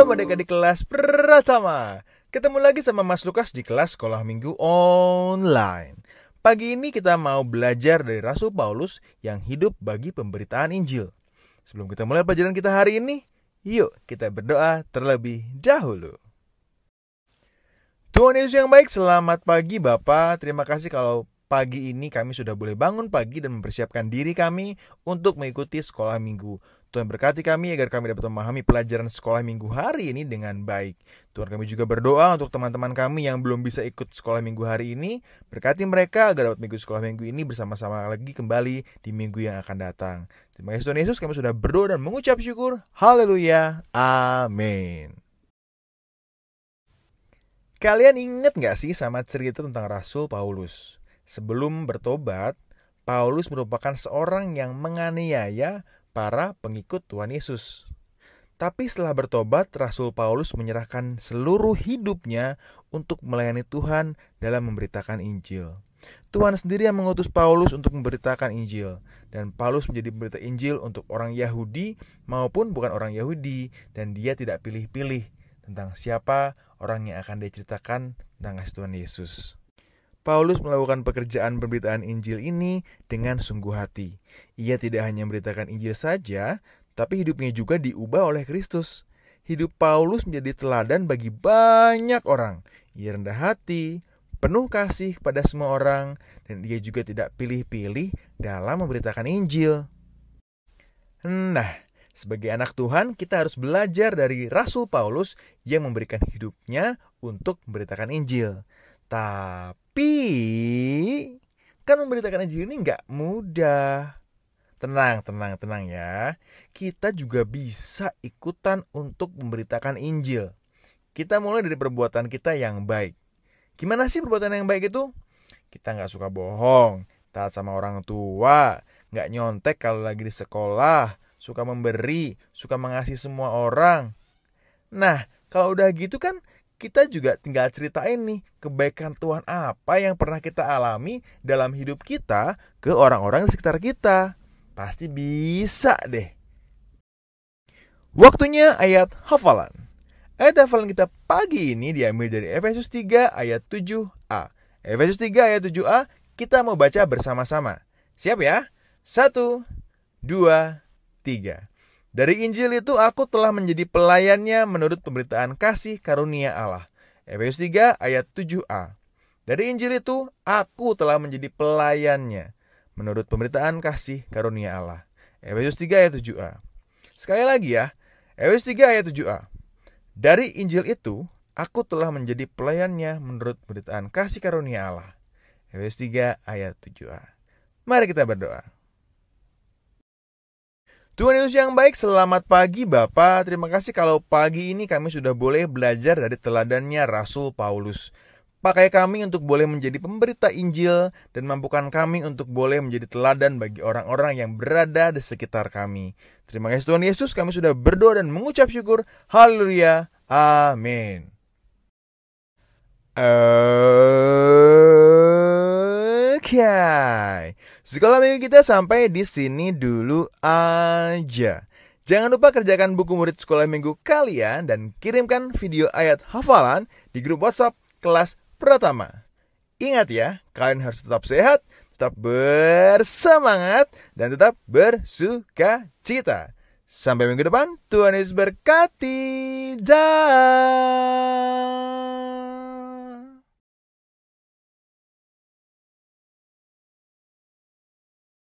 Halo adik-adik kelas pertama. Ketemu lagi sama Mas Lukas di kelas sekolah minggu online. Pagi ini kita mau belajar dari Rasul Paulus yang hidup bagi pemberitaan Injil. Sebelum kita mulai pelajaran kita hari ini, yuk kita berdoa terlebih dahulu. Tuhan Yesus yang baik, selamat pagi Bapak. Terima kasih kalau pagi ini kami sudah boleh bangun pagi dan mempersiapkan diri kami untuk mengikuti sekolah minggu. Tuhan berkati kami agar kami dapat memahami pelajaran sekolah minggu hari ini dengan baik. Tuhan, kami juga berdoa untuk teman-teman kami yang belum bisa ikut sekolah minggu hari ini. Berkati mereka agar dapat mengikuti sekolah minggu ini bersama-sama lagi kembali di minggu yang akan datang. Terima kasih Tuhan Yesus, kami sudah berdoa dan mengucap syukur. Haleluya. Amin. Kalian ingat gak sih sama cerita tentang Rasul Paulus? Sebelum bertobat, Paulus merupakan seorang yang menganiaya para pengikut Tuhan Yesus. Tapi setelah bertobat, Rasul Paulus menyerahkan seluruh hidupnya untuk melayani Tuhan dalam memberitakan Injil. Tuhan sendiri yang mengutus Paulus untuk memberitakan Injil. Dan Paulus menjadi pemberita Injil untuk orang Yahudi maupun bukan orang Yahudi. Dan dia tidak pilih-pilih tentang siapa orang yang akan diceritakan tentang kasih Tuhan Yesus. Paulus melakukan pekerjaan pemberitaan Injil ini dengan sungguh hati. Ia tidak hanya memberitakan Injil saja, tapi hidupnya juga diubah oleh Kristus. Hidup Paulus menjadi teladan bagi banyak orang. Ia rendah hati, penuh kasih pada semua orang, dan ia juga tidak pilih-pilih dalam memberitakan Injil. Nah, sebagai anak Tuhan, kita harus belajar dari Rasul Paulus yang memberikan hidupnya untuk memberitakan Injil. Tapi kan memberitakan Injil ini nggak mudah. Tenang ya. Kita juga bisa ikutan untuk memberitakan Injil. Kita mulai dari perbuatan kita yang baik. Gimana sih perbuatan yang baik itu? Kita nggak suka bohong, taat sama orang tua, nggak nyontek kalau lagi di sekolah, suka memberi, suka mengasihi semua orang. Nah, kalau udah gitu kan kita juga tinggal ceritain nih kebaikan Tuhan apa yang pernah kita alami dalam hidup kita ke orang-orang di sekitar kita. Pasti bisa deh. Waktunya ayat hafalan. Ayat hafalan kita pagi ini diambil dari Efesus 3 ayat 7a. Efesus 3 ayat 7a, kita mau baca bersama-sama. Siap ya? 1, 2, 3. Dari Injil itu aku telah menjadi pelayannya menurut pemberitaan kasih karunia Allah. Efesus 3 ayat 7a. Dari Injil itu aku telah menjadi pelayannya menurut pemberitaan kasih karunia Allah. Efesus 3 ayat 7a. Sekali lagi ya. Efesus 3 ayat 7a. Dari Injil itu aku telah menjadi pelayannya menurut pemberitaan kasih karunia Allah. Efesus 3 ayat 7a. Mari kita berdoa. Tuhan Yesus yang baik, selamat pagi Bapak. Terima kasih kalau pagi ini kami sudah boleh belajar dari teladannya Rasul Paulus. Pakai kami untuk boleh menjadi pemberita Injil dan mampukan kami untuk boleh menjadi teladan bagi orang-orang yang berada di sekitar kami. Terima kasih Tuhan Yesus, kami sudah berdoa dan mengucap syukur. Haleluya. Amin. Oke. Sekolah minggu kita sampai di sini dulu aja. Jangan lupa kerjakan buku murid sekolah minggu kalian dan kirimkan video ayat hafalan di grup WhatsApp kelas pertama. Ingat ya, kalian harus tetap sehat, tetap bersemangat, dan tetap bersukacita. Sampai minggu depan, Tuhan Yesus berkati. Dah.